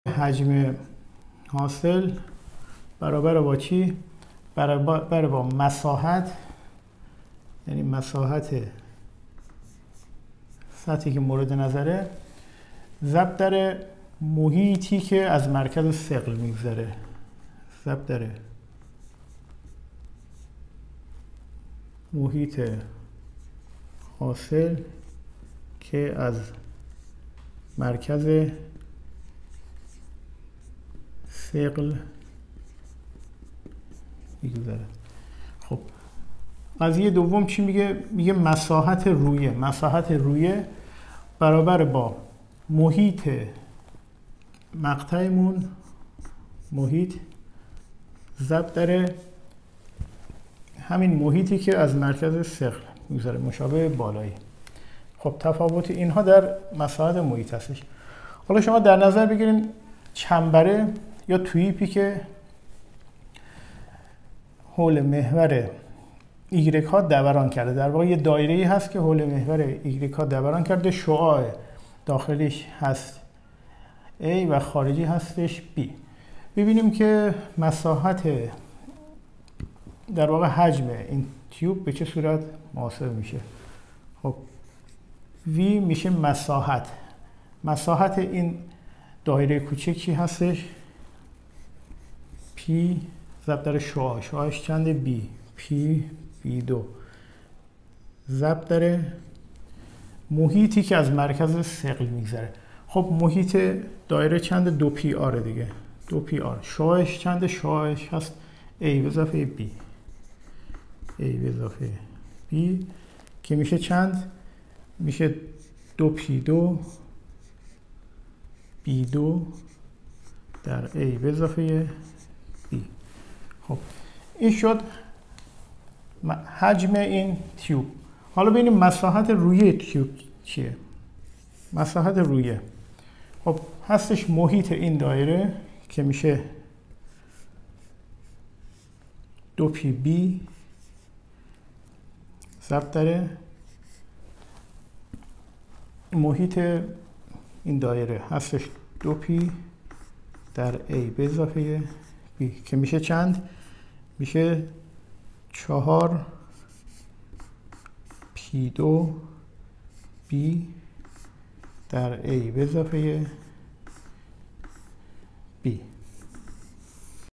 حجم حاصل برابر با چی؟ برابر با مساحت، یعنی مساحت سطحی که مورد نظره ضرب در محیطی که از مرکز ثقل میگذره، ضرب در محیط حاصل که از مرکز ثقل میگذره. خب قضیه دوم چی میگه؟ میگه مساحت رویه. مساحت رویه برابر با محیط مقطعمون، محیط ضرب در همین محیطی که از مرکز ثقل میگذره، مشابه بالایی. خب تفاوت اینها در مساحت محیط هستش. حالا شما در نظر بگیرین چنبره یا توییپی که حول محور ایگرگ ها دوران کرده، در واقع یه دایره‌ای هست که حول محور ایگرگ ها دوران کرده، شعاع داخلیش هست A و خارجی هستش B. ببینیم که مساحت در واقع حجم این تیوب به چه صورت محاسب میشه. خب V میشه مساحت این دایره کوچک چی هستش؟ P ضرب در شعاعش چنده؟ B. P B2 ضرب در محیطی که از مرکز ثقل میگذره. خب محیط دایره چنده؟ 2PR دیگه، 2PR. شعاعش چنده؟ شعاعش هست A به اضافه B، A به اضافه B که میشه چند؟ میشه 2P2 B2 در A به اضافه B. خب این شد حجم این تیوب. حالا ببینیم مساحت رویه تیوب چیه. مساحت رویه خب هستش محیط این دایره که میشه 2PB ضرب در محیط این دایره هستش 2P در A به اضافه B که میشه چند؟ میشه 4P2B در A به اضافه B.